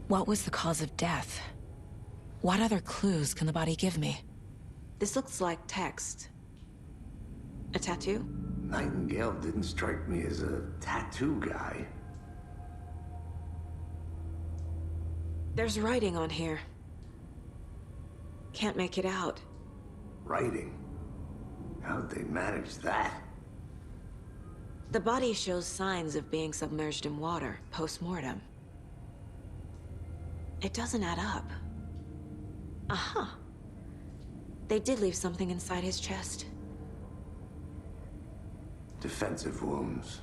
What was the cause of death? What other clues can the body give me? This looks like text. A tattoo? Nightingale didn't strike me as a tattoo guy. There's writing on here. Can't make it out. Writing? How'd they manage that? The body shows signs of being submerged in water, post-mortem. It doesn't add up. Aha. They did leave something inside his chest. Defensive wounds.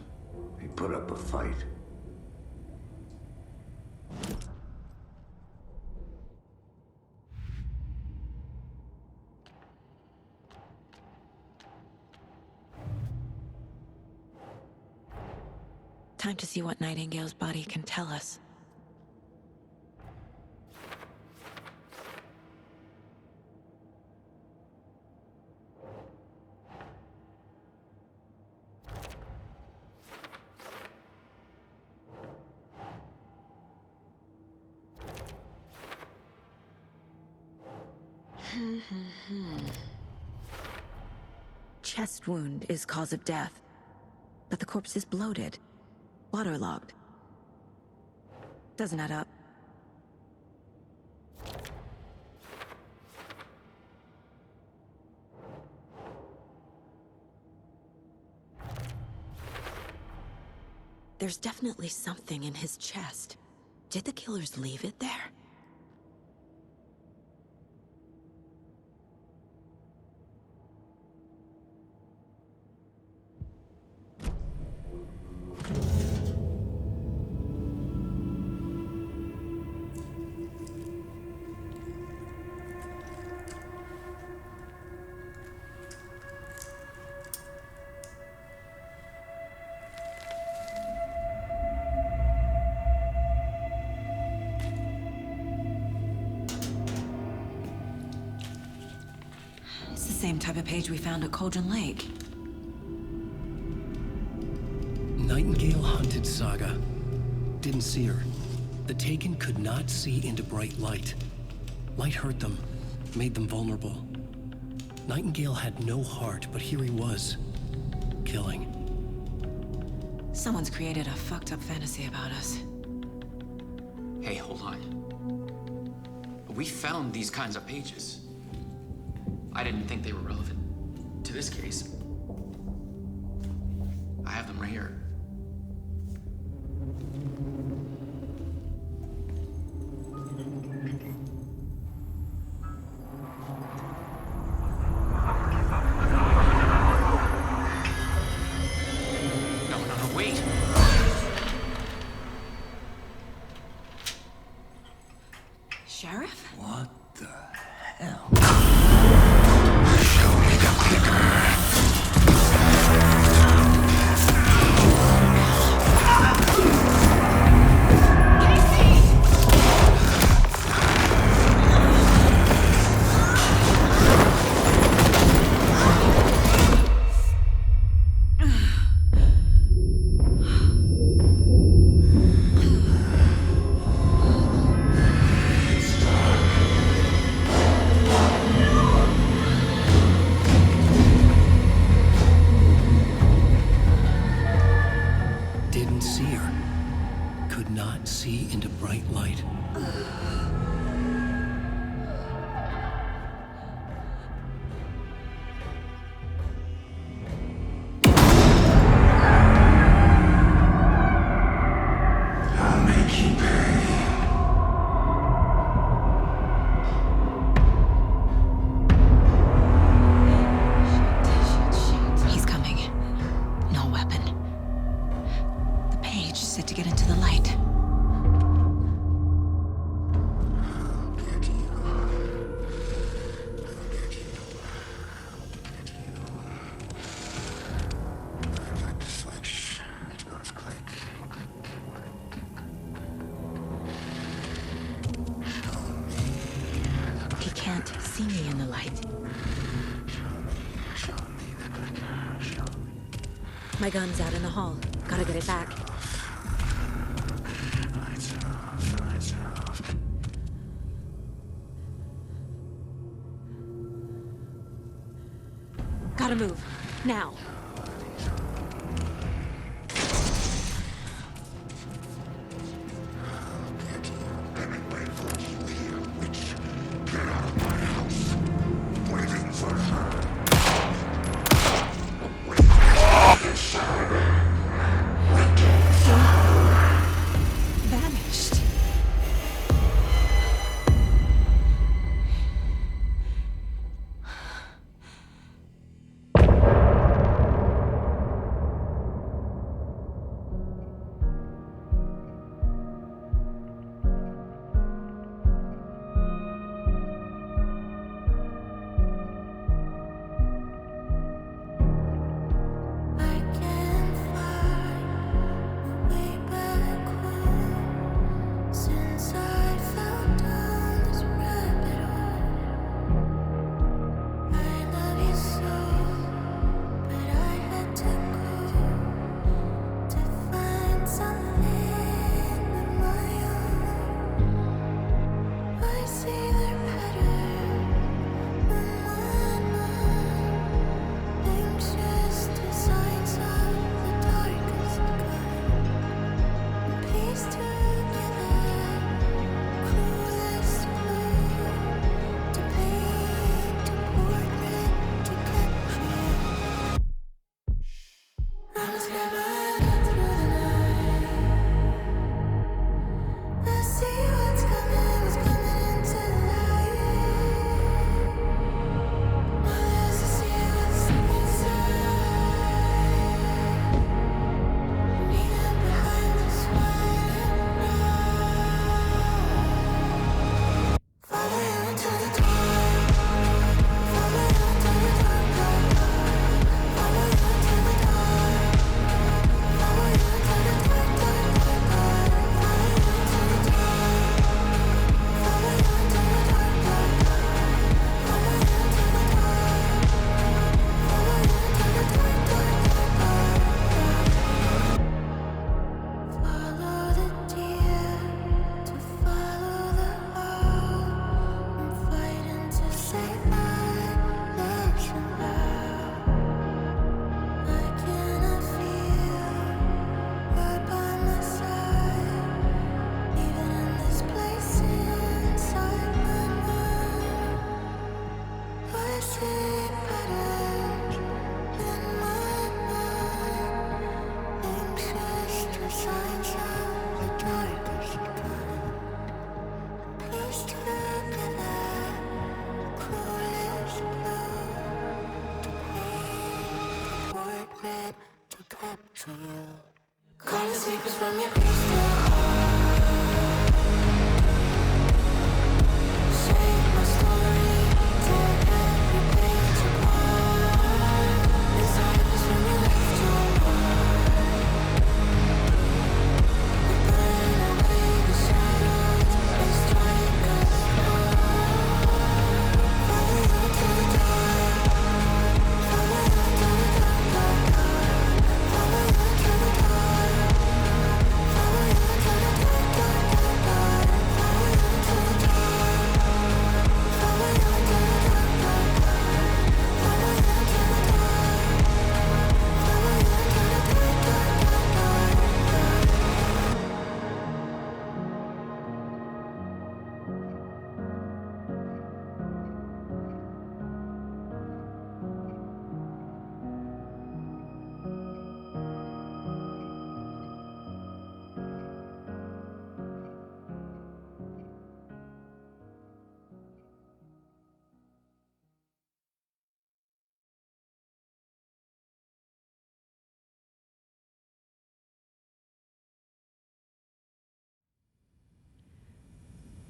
He put up a fight. Time to see what Nightingale's body can tell us. Chest wound is cause of death, but the corpse is bloated, waterlogged. Doesn't add up. There's definitely something in his chest. Did the killers leave it there? Same type of page we found at Cauldron Lake. Nightingale hunted Saga. Didn't see her. The Taken could not see into bright light. Light hurt them, made them vulnerable. Nightingale had no heart, but here he was, killing. Someone's created a fucked up fantasy about us. Hey, hold on. We found these kinds of pages. I didn't think they were relevant to this case. I have them right here. No, wait! Sheriff? What the hell? Didn't see her. Could not see into bright light. I'll make you pay. He's coming. No weapon. The page set to get into the light. He can't see me in the light. My gun's out in the hall. Gotta get it back. Lights off, lights off. Gotta move. Now. Vanished.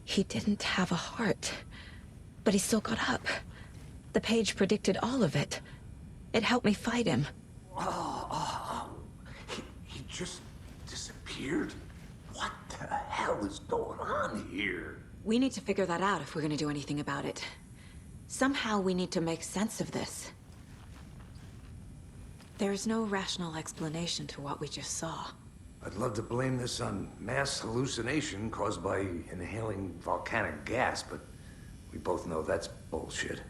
He didn't have a heart, but he still got up. The page predicted all of it. It helped me fight him. He just disappeared? What the hell is going on here? We need to figure that out if we're gonna do anything about it. Somehow we need to make sense of this. There's no rational explanation to what we just saw. I'd love to blame this on mass hallucination caused by inhaling volcanic gas, but we both know that's bullshit.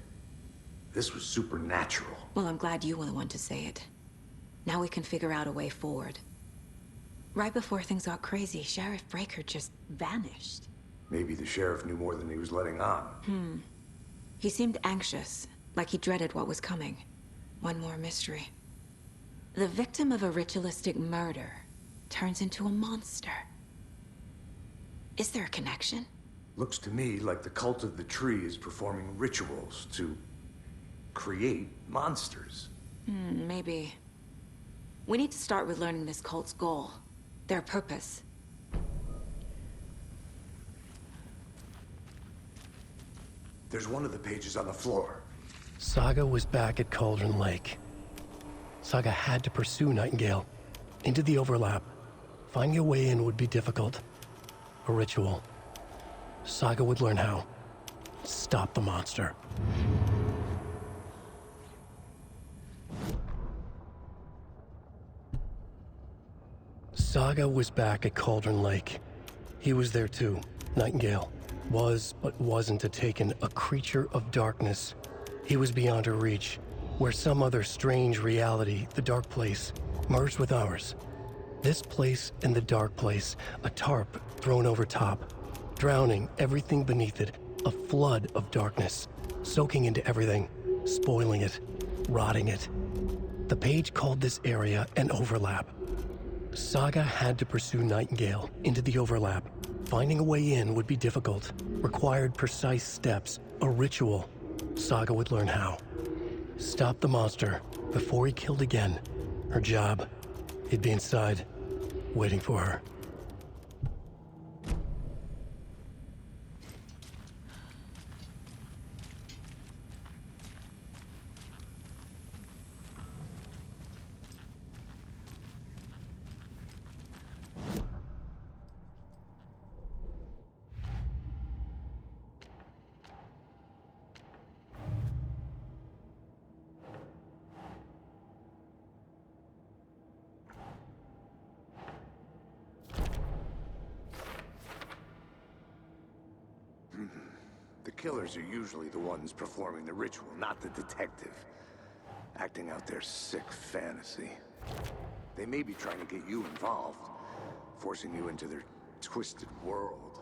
This was supernatural. Well, I'm glad you were the one to say it. Now we can figure out a way forward. Right before things got crazy, Sheriff Breaker just vanished. Maybe the sheriff knew more than he was letting on. He seemed anxious, like he dreaded what was coming. One more mystery. The victim of a ritualistic murder turns into a monster. Is there a connection? Looks to me like the cult of the tree is performing rituals to create monsters. Maybe. We need to start with learning this cult's goal. Their purpose. There's one of the pages on the floor. Saga was back at Cauldron Lake. Saga had to pursue Nightingale into the overlap. Finding a way in would be difficult. A ritual. Saga would learn how. Stop the monster. Saga was back at Cauldron Lake. He was there too. Nightingale was, but wasn't a Taken, a creature of darkness. He was beyond her reach, where some other strange reality, the dark place, merged with ours. This place and the dark place, a tarp thrown over top, drowning everything beneath it, a flood of darkness, soaking into everything, spoiling it, rotting it. The page called this area an overlap. Saga had to pursue Nightingale into the overlap. Finding a way in would be difficult, required precise steps, a ritual. Saga would learn how. Stop the monster before he killed again. Her job. He'd be inside, waiting for her. The killers are usually the ones performing the ritual, not the detective. Acting out their sick fantasy. They may be trying to get you involved, forcing you into their twisted world.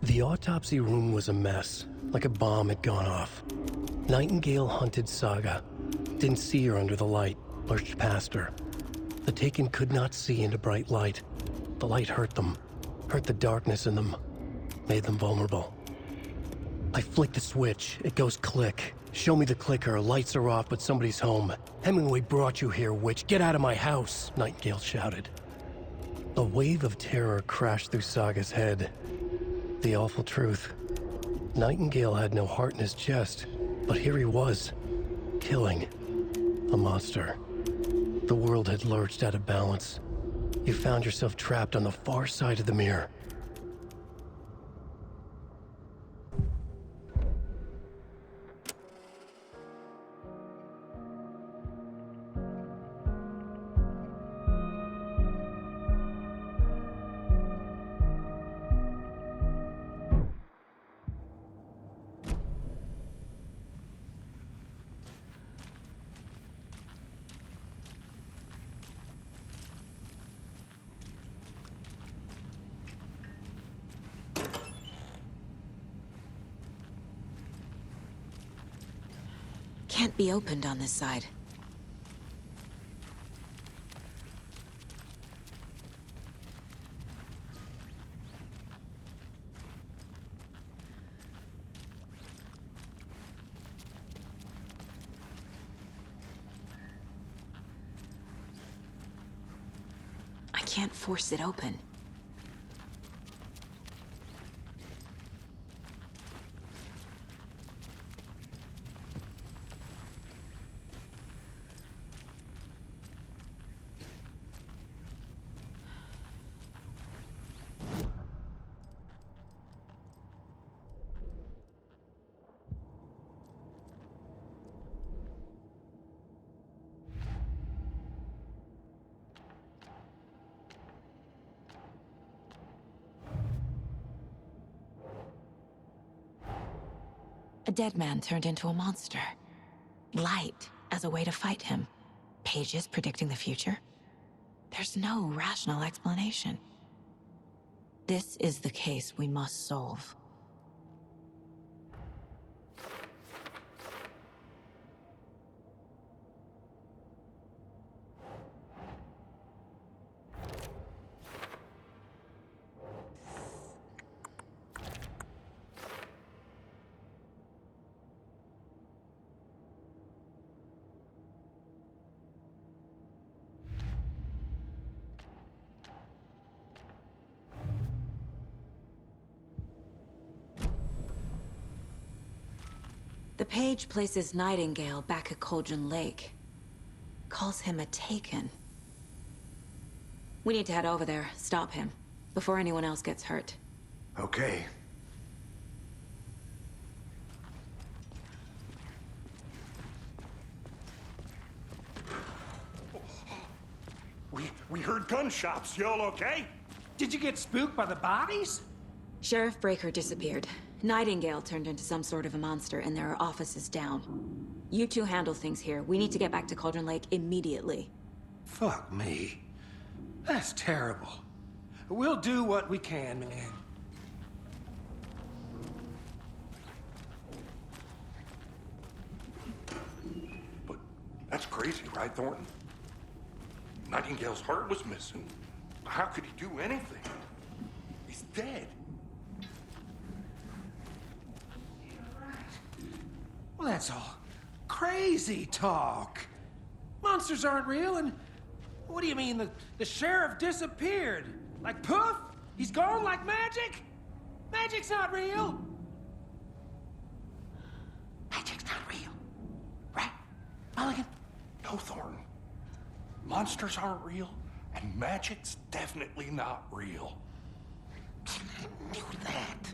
The autopsy room was a mess, like a bomb had gone off. Nightingale hunted Saga. Didn't see her under the light, lurched past her. The Taken could not see into bright light. The light hurt them, hurt the darkness in them, made them vulnerable. I flick the switch, it goes click. Show me the clicker, lights are off but somebody's home. Hemingway brought you here, witch, get out of my house, Nightingale shouted. A wave of terror crashed through Saga's head. The awful truth. Nightingale had no heart in his chest, but here he was, killing a monster. The world had lurched out of balance. You found yourself trapped on the far side of the mirror. Can't be opened on this side. can't force it open. A dead man turned into a monster. Light as a way to fight him. Pages predicting the future? There's no rational explanation. This is the case we must solve. The page places Nightingale back at Cauldron Lake. Calls him a Taken. We need to head over there, stop him, before anyone else gets hurt. Okay. We heard gunshots. Y'all okay? Did you get spooked by the bodies? Sheriff Breaker disappeared. Nightingale turned into some sort of a monster, and there are offices down. You two handle things here. We need to get back to Cauldron Lake immediately. Fuck me. That's terrible. We'll do what we can, man. But that's crazy, right, Thornton? Nightingale's heart was missing. How could he do anything? He's dead. Well, that's all crazy talk. Monsters aren't real, and what do you mean the sheriff disappeared? Like poof? He's gone like magic? Magic's not real. Magic's not real. Right, Mulligan? No, Thornton. Monsters aren't real, and magic's definitely not real. I knew that.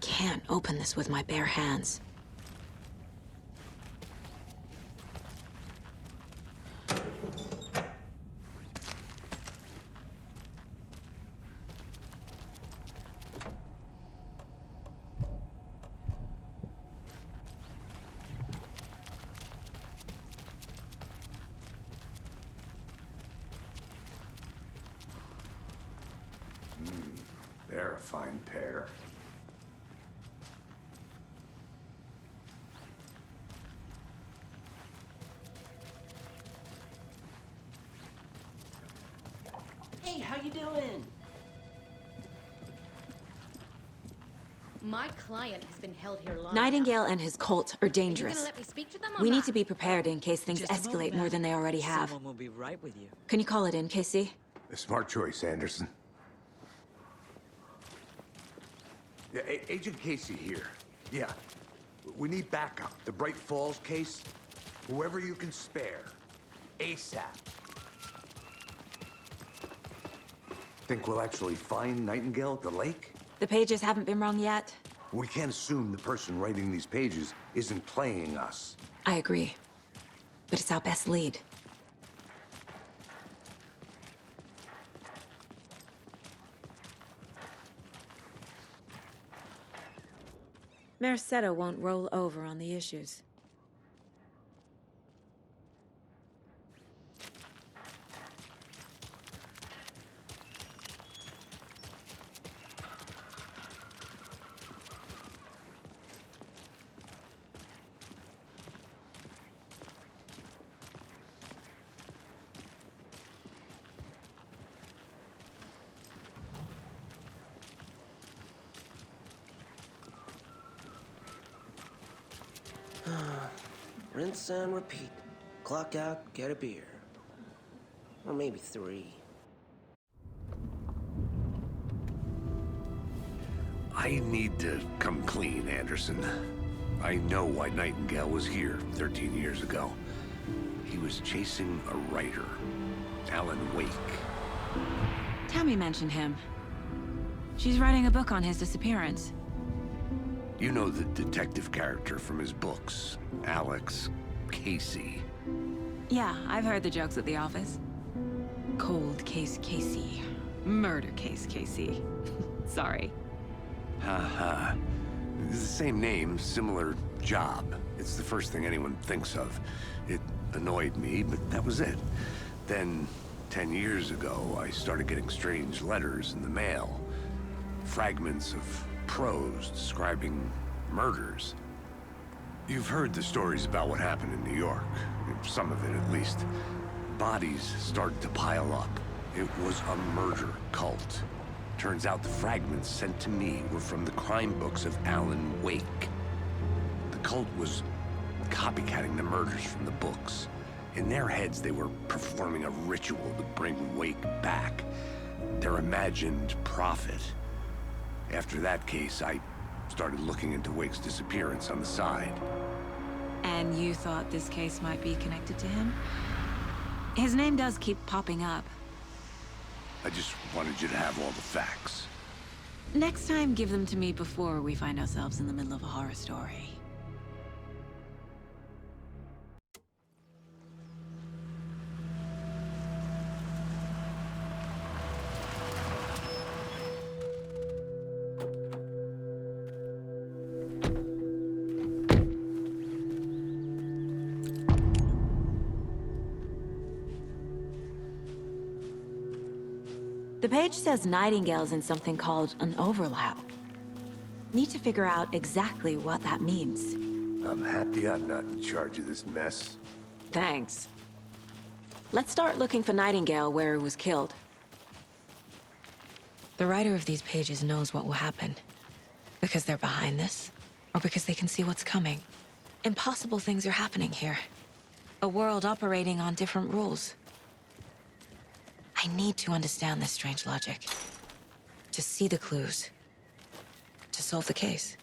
Can't open this with my bare hands. They're a fine pair. Hey, how you doing? My client has been held here long Nightingale enough. and his cult are Are you dangerous. gonna let me speak to them or We need not? to be prepared in case things Just a moment, escalate more ma'am. than they already have. Someone will be right with you. Can you call it in, Casey? A smart choice, Anderson. Yeah, Agent Casey here. Yeah. We need backup. The Bright Falls case. Whoever you can spare. ASAP. Think we'll actually find Nightingale at the lake? The pages haven't been rung yet. We can't assume the person writing these pages isn't playing us. I agree. But it's our best lead. Mercado won't roll over on the issues. Rinse and repeat. Clock out, get a beer. Or maybe 3. I need to come clean, Anderson. I know why Nightingale was here 13 years ago. He was chasing a writer, Alan Wake. Tammy mentioned him. She's writing a book on his disappearance. You know the detective character from his books, Alex Casey. Yeah, I've heard the jokes at the office. Cold case Casey. Murder case Casey. Sorry. Ha. It's the same name, similar job. It's the first thing anyone thinks of. It annoyed me, but that was it. Then, 10 years ago, I started getting strange letters in the mail. Fragments of prose describing murders. You've heard the stories about what happened in New York. Some of it, at least. Bodies started to pile up. It was a murder cult. Turns out the fragments sent to me were from the crime books of Alan Wake. The cult was copycatting the murders from the books. In their heads, they were performing a ritual to bring Wake back. Their imagined prophet. After that case, I started looking into Wake's disappearance on the side. And you thought this case might be connected to him? His name does keep popping up. I just wanted you to have all the facts. Next time, give them to me before we find ourselves in the middle of a horror story. The page says Nightingale's in something called an overlap. Need to figure out exactly what that means. I'm happy I'm not in charge of this mess. Thanks. Let's start looking for Nightingale where he was killed. The writer of these pages knows what will happen. Because they're behind this, or because they can see what's coming. Impossible things are happening here. A world operating on different rules. I need to understand this strange logic. To see the clues. To solve the case.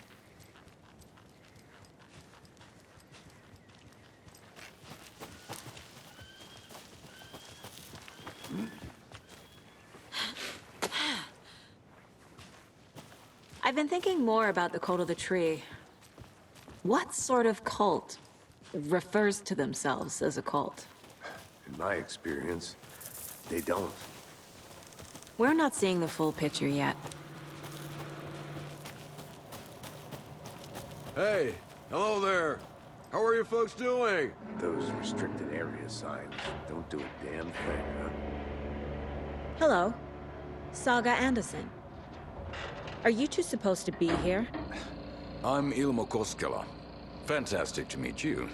I've been thinking more about the cult of the tree. What sort of cult refers to themselves as a cult? In my experience, they don't. We're not seeing the full picture yet. Hey, hello there. How are you folks doing? Those restricted area signs don't do a damn thing, huh? Hello. Saga Anderson. Are you two supposed to be here? I'm Ilmo Koskela. Fantastic to meet you.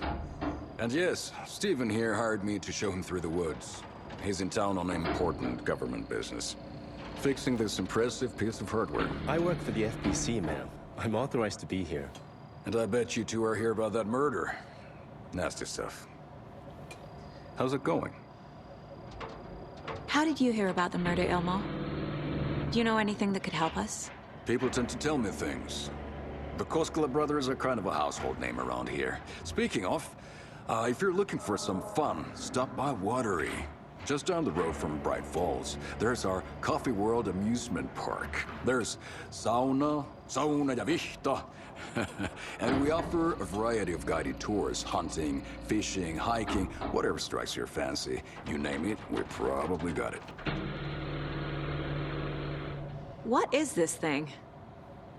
And yes, Stephen here hired me to show him through the woods. He's in town on important government business. Fixing this impressive piece of hardware. I work for the FBC, ma'am. I'm authorized to be here. And I bet you two are here about that murder. Nasty stuff. How's it going? How did you hear about the murder, Ilmo? Do you know anything that could help us? People tend to tell me things. The Koskela brothers are kind of a household name around here. Speaking of, if you're looking for some fun, stop by Watery. Just down the road from Bright Falls, there's our Coffee World amusement park. There's sauna ja vihta. And we offer a variety of guided tours, hunting, fishing, hiking, whatever strikes your fancy. You name it, we probably got it. What is this thing?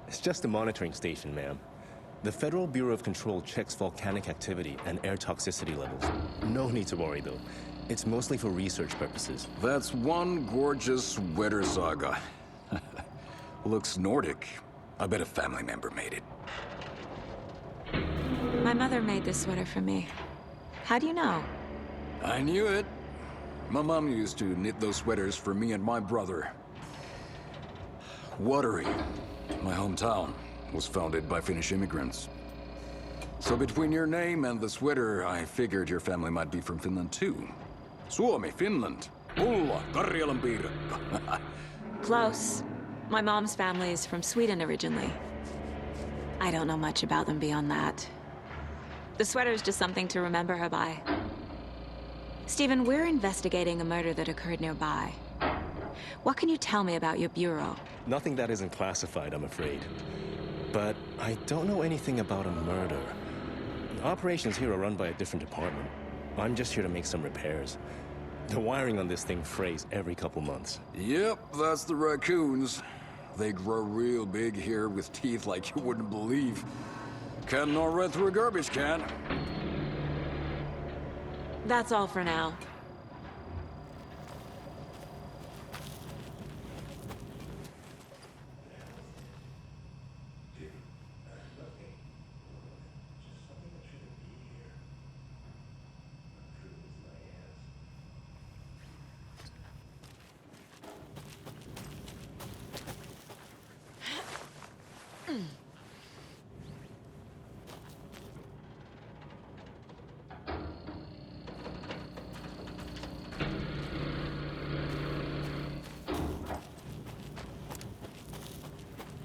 It's just a monitoring station, ma'am. The Federal Bureau of Control checks volcanic activity and air toxicity levels. No need to worry, though. It's mostly for research purposes. That's one gorgeous sweater, Saga. Looks Nordic. I bet a family member made it. My mother made this sweater for me. How do you know? I knew it. My mom used to knit those sweaters for me and my brother. Watery, my hometown, was founded by Finnish immigrants. So between your name and the sweater, I figured your family might be from Finland too. Suomi, Finland. Pulla, Karjalan piirakka. Close. My mom's family is from Sweden originally. I don't know much about them beyond that. The sweater's just something to remember her by. Stephen, we're investigating a murder that occurred nearby. What can you tell me about your bureau? Nothing that isn't classified, I'm afraid. But I don't know anything about a murder. Operations here are run by a different department. I'm just here to make some repairs. The wiring on this thing frays every couple months. Yep, that's the raccoons. They grow real big here with teeth like you wouldn't believe. Can't gnaw right through a garbage can. That's all for now.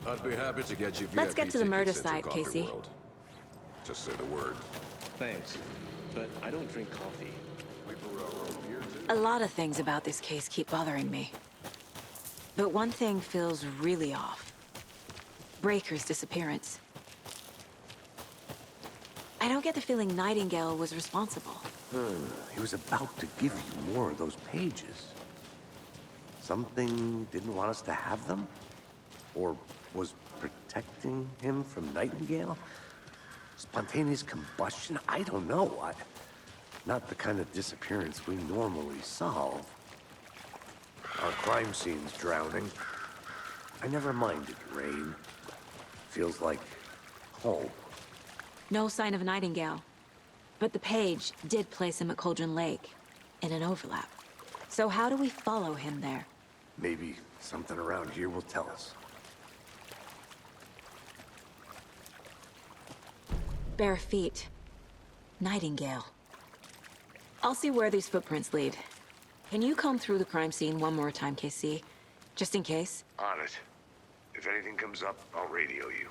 I'd be happy to get you VIP Let's get to the murder tickets into site, Coffee Casey. World. Just say the word. Thanks, but I don't drink coffee. We brew our own beer too. A lot of things about this case keep bothering me. But one thing feels really off. Breaker's disappearance. I don't get the feeling Nightingale was responsible. He was about to give you more of those pages. Something didn't want us to have them? Or was protecting him from Nightingale? Spontaneous combustion? I don't know. Not the kind of disappearance we normally solve. Our crime scene's drowning. I never minded rain. Feels like home. No sign of Nightingale. But the page did place him at Cauldron Lake, in an overlap. So how do we follow him there? Maybe something around here will tell us. Bare feet. Nightingale. I'll see where these footprints lead. Can you comb through the crime scene one more time, KC? Just in case? On it. If anything comes up, I'll radio you.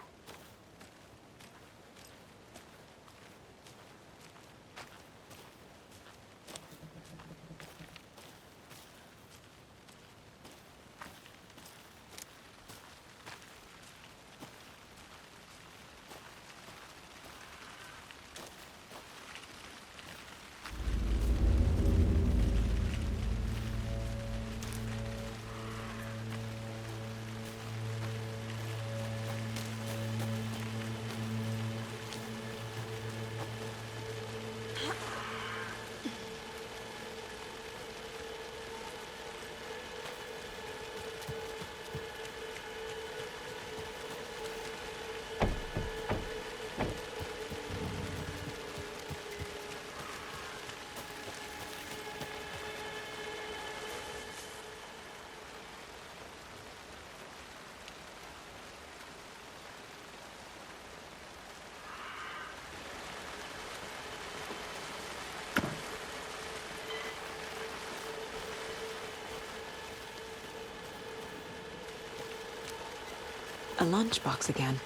A lunchbox again.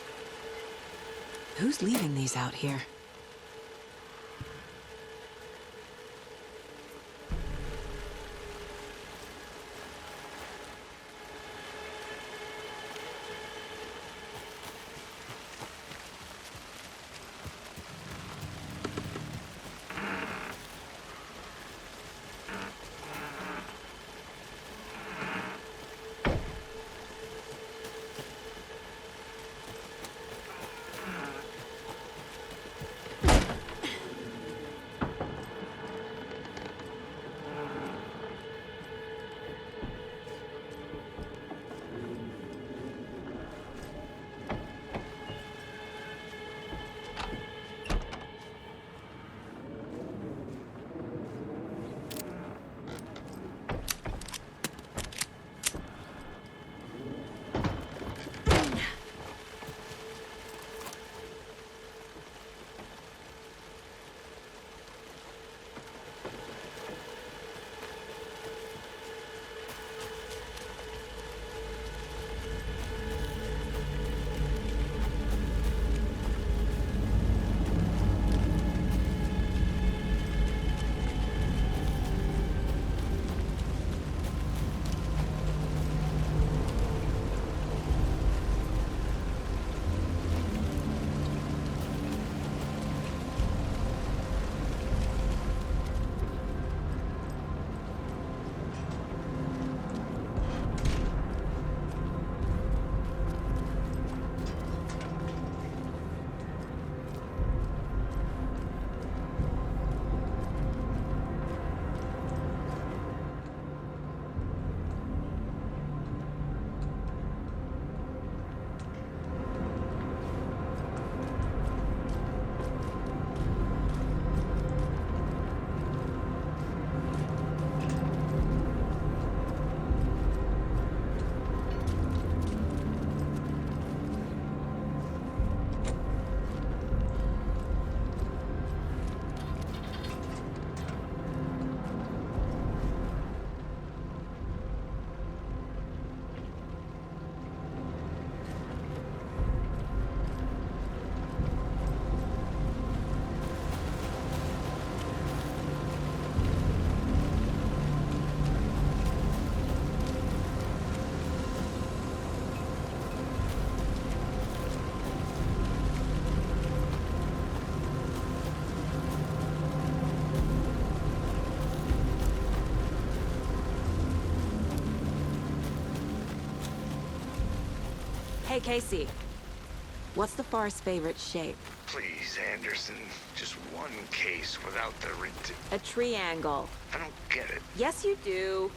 Who's leaving these out here? Hey, Casey. What's the far's favorite shape? Please, Anderson. Just one case without the A triangle. I don't get it. Yes, you do.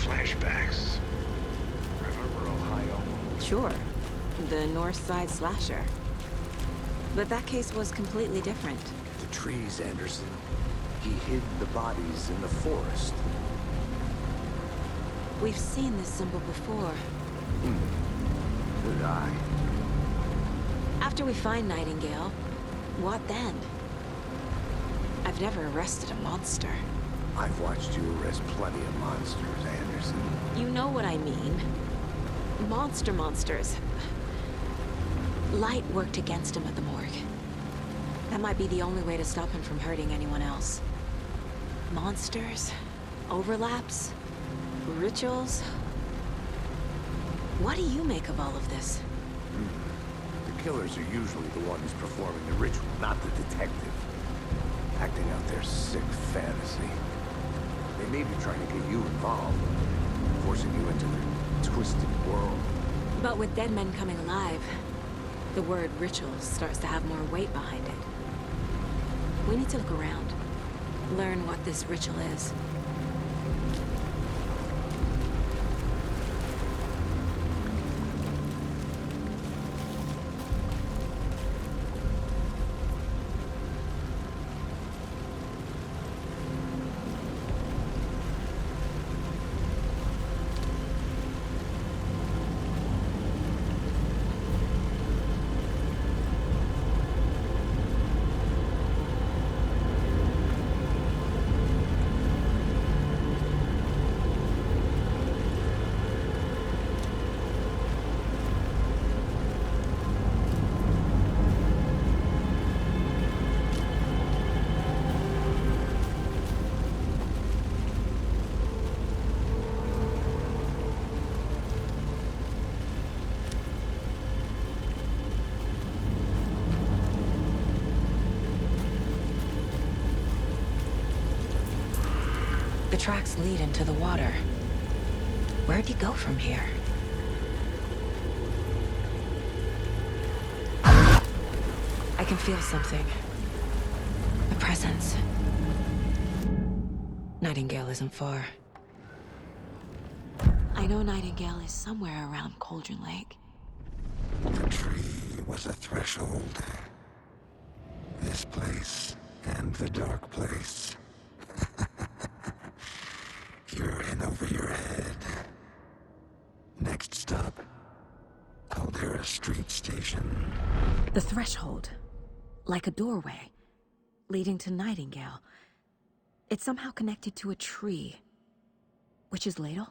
flashbacks. Remember Ohio? Sure. The North Side slasher. But that case was completely different. The trees, Anderson. He hid the bodies in the forest. We've seen this symbol before. Good eye. After we find Nightingale, what then? I've never arrested a monster. I've watched you arrest plenty of monsters, Anderson. You know what I mean. Monsters. Light worked against him at the morgue. That might be the only way to stop him from hurting anyone else. Monsters, overlaps, rituals. What do you make of all of this? The killers are usually the ones performing the ritual, not the detective. Acting out their sick fantasy. They may be trying to get you involved, forcing you into their twisted world. But with dead men coming alive, the word rituals starts to have more weight behind it. We need to look around, learn what this ritual is. The tracks lead into the water. Where'd he go from here? I can feel something. A presence. Nightingale isn't far. I I know Nightingale is somewhere around Cauldron Lake. The tree was a threshold. This place and the dark place. You're in over your head. Next stop, Caldera Street Station. The threshold. Like a doorway. Leading to Nightingale. It's somehow connected to a tree. Witch's Ladle?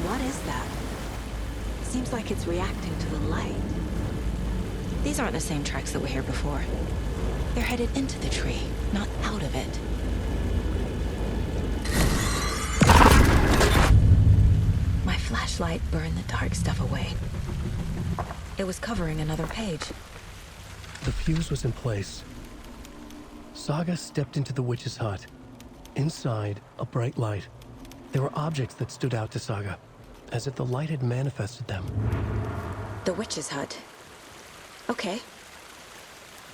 What is that? Seems like it's reacting to the light. These aren't the same tracks that were here before. They're headed into the tree, not out of it. My flashlight burned the dark stuff away. It was covering another page. The fuse was in place. Saga stepped into the witch's hut. Inside, a bright light. There were objects that stood out to Saga, as if the light had manifested them. The witch's hut. Okay.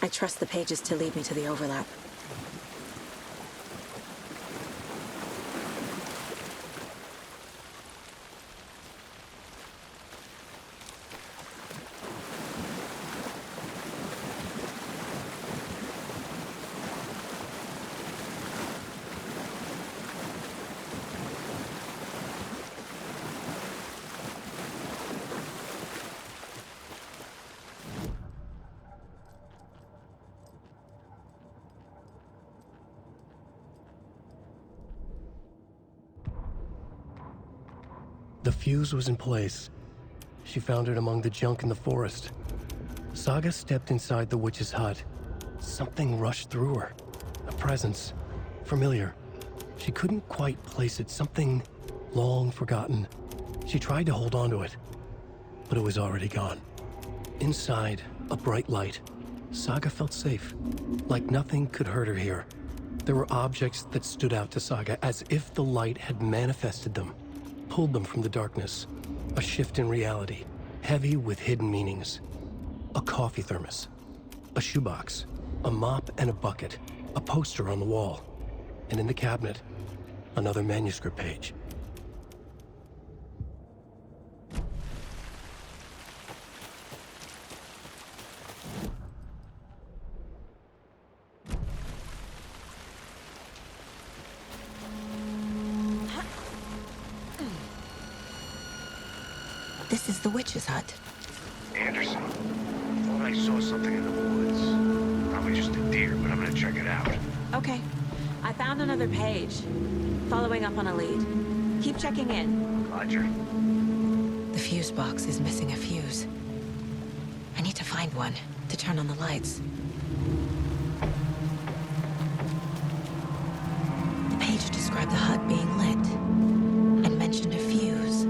I trust the pages to lead me to the overlap. The fuse was in place. She found it among the junk in the forest. Saga stepped inside the witch's hut. Something rushed through her. A presence. Familiar. She couldn't quite place it. Something long forgotten. She tried to hold on to it, but it was already gone. Inside, a bright light. Saga felt safe. Like nothing could hurt her here. There were objects that stood out to Saga as if the light had manifested them. Pulled them from the darkness. A shift in reality, heavy with hidden meanings. A coffee thermos, a shoebox, a mop and a bucket, a poster on the wall, and in the cabinet, another manuscript page. This is the witch's hut. Anderson, thought I saw something in the woods. Probably just a deer, but I'm gonna check it out. Okay. I found another page. Following up on a lead. Keep checking in. Roger. The fuse box is missing a fuse. I need to find one to turn on the lights. The page described the hut being lit and mentioned a fuse.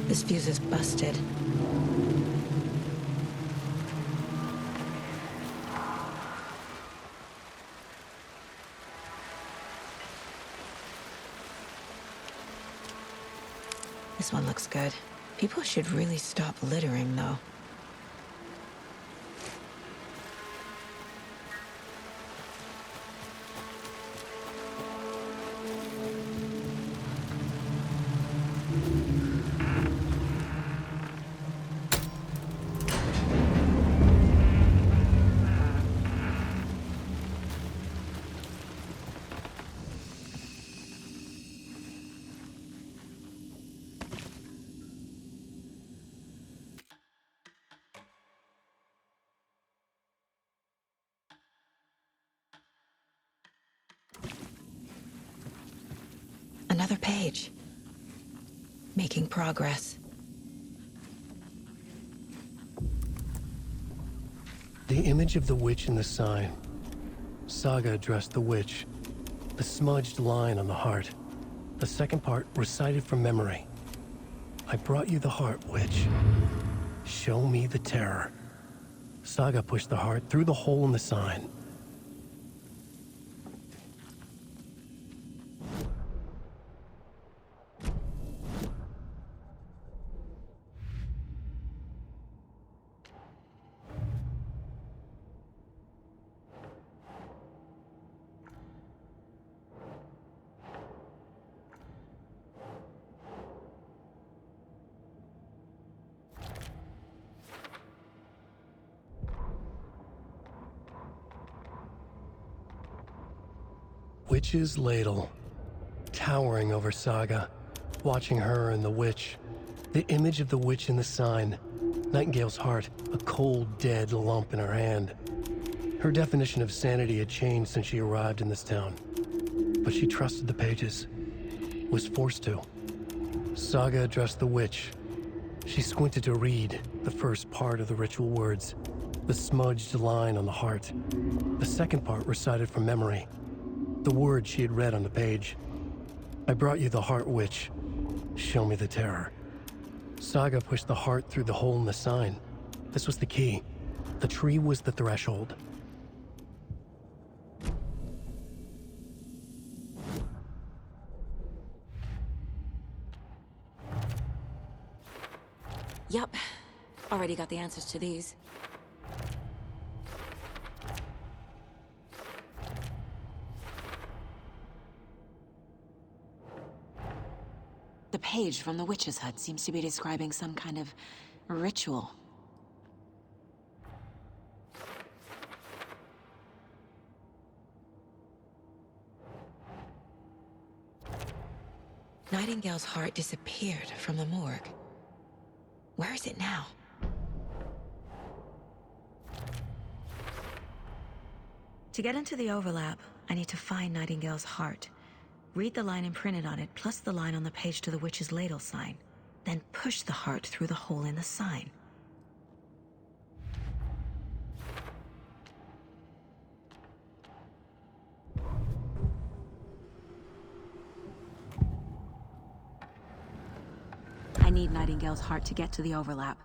This fuse is busted. This one looks good. People should really stop littering, though. Another page. Making progress. The image of the witch in the sign. Saga addressed the witch. The smudged line on the heart. The second part recited from memory. I brought you the heart, witch. Show me the terror. Saga pushed the heart through the hole in the sign. Witch's ladle, towering over Saga, watching her and the witch. The image of the witch in the sign. Nightingale's heart, a cold, dead lump in her hand. Her definition of sanity had changed since she arrived in this town. But she trusted the pages. Was forced to. Saga addressed the witch. She squinted to read the first part of the ritual words. The smudged line on the heart. The second part recited from memory. The words she had read on the page. I brought you the heart, witch. Show me the terror. Saga pushed the heart through the hole in the sign. This was the key. The tree was the threshold. Yup. Already got the answers to these. The page from the witch's hut seems to be describing some kind of ritual. Nightingale's heart disappeared from the morgue. Where is it now? To get into the overlap, I need to find Nightingale's heart. Read the line imprinted on it, plus the line on the page to the witch's ladle sign. Then push the heart through the hole in the sign. I need Nightingale's heart to get to the overlap.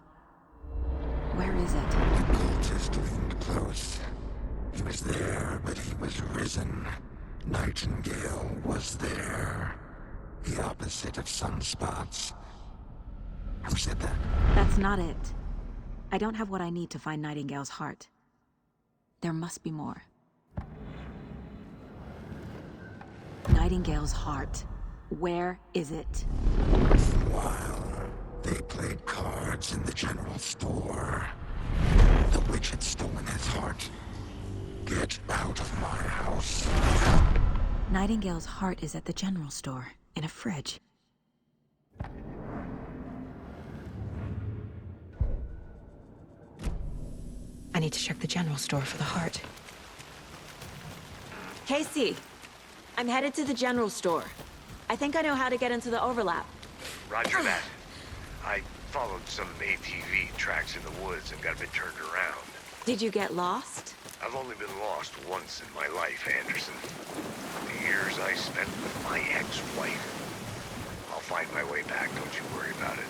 Where is it? The cultist leaned close. He was there, but he was risen. Nightingale was there. The opposite of sunspots. Who said that? That's not it. I don't have what I need to find Nightingale's heart. There must be more. Nightingale's heart. Where is it? While they played cards in the general store, the witch had stolen his heart. Get out of my house. Nightingale's heart is at the general store, in a fridge. I need to check the general store for the heart. Casey, I'm headed to the general store. I think I know how to get into the overlap. Roger that. I followed some ATV tracks in the woods and got a bit turned around. Did you get lost? I've only been lost once in my life, Anderson. The years I spent with my ex-wife. I'll find my way back, don't you worry about it.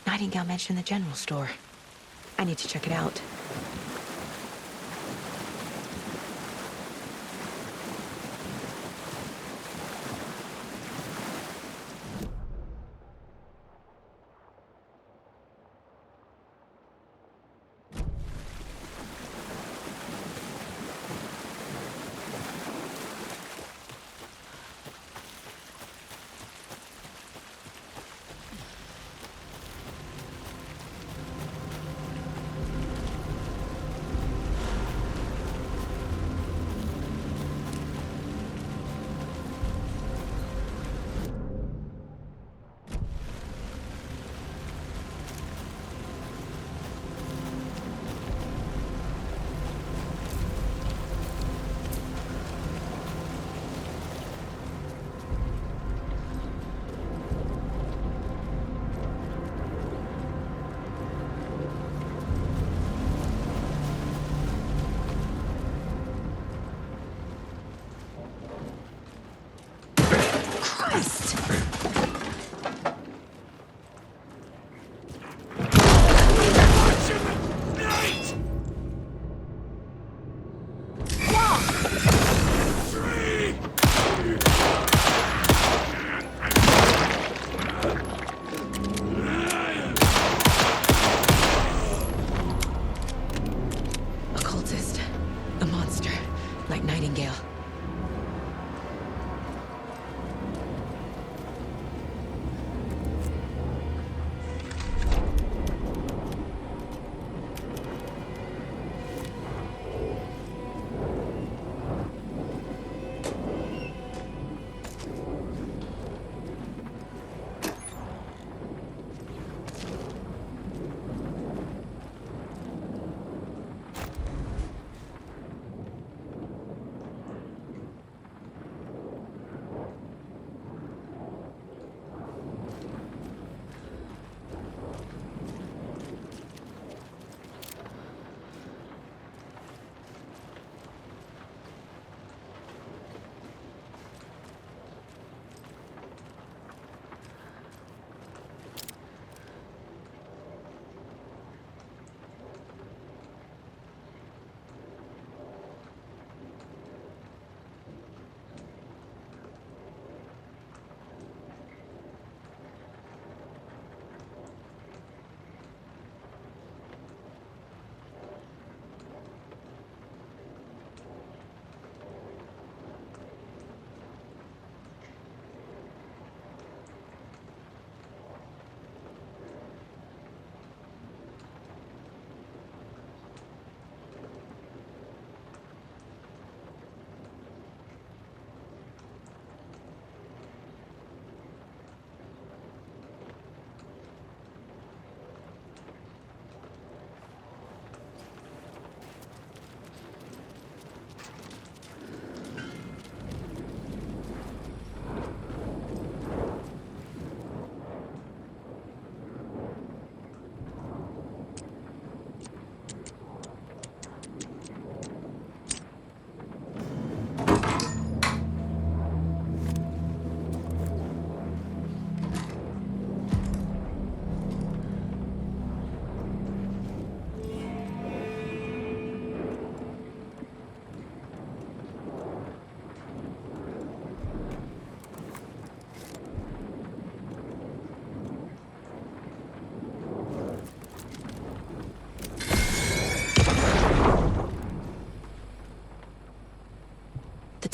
Nightingale mentioned the general store. I need to check it out.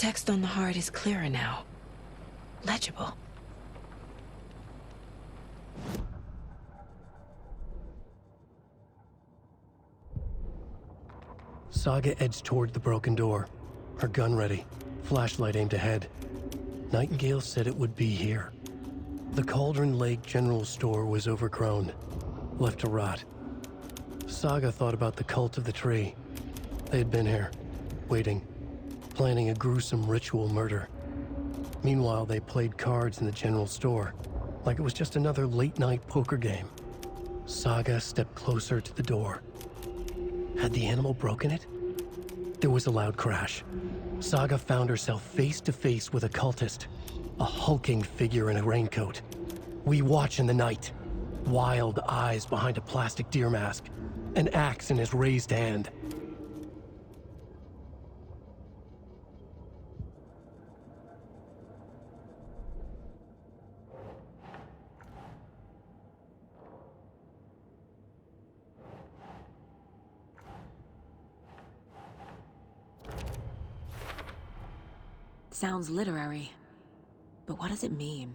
text on the heart is clearer now. Legible. Saga edged toward the broken door, her gun ready, flashlight aimed ahead. Nightingale said it would be here. The Cauldron Lake General Store was overgrown, left to rot. Saga thought about the cult of the tree. They had been here, waiting, planning a gruesome ritual murder. Meanwhile, they played cards in the general store, like it was just another late-night poker game. Saga stepped closer to the door. Had the animal broken it? There was a loud crash. Saga found herself face to face with a cultist, a hulking figure in a raincoat. We watch in the night. Wild eyes behind a plastic deer mask, an axe in his raised hand. Sounds literary, but what does it mean?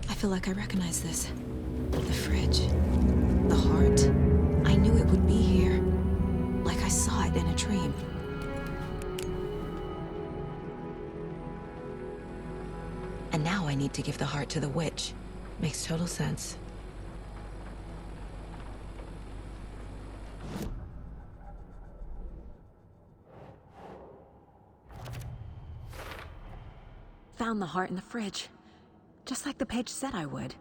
I feel like I recognize this. The fridge. The heart. I knew it would be here. Like I saw it in a dream. And now I need to give the heart to the witch. Makes total sense. Found the heart in the fridge. Just like the page said I would.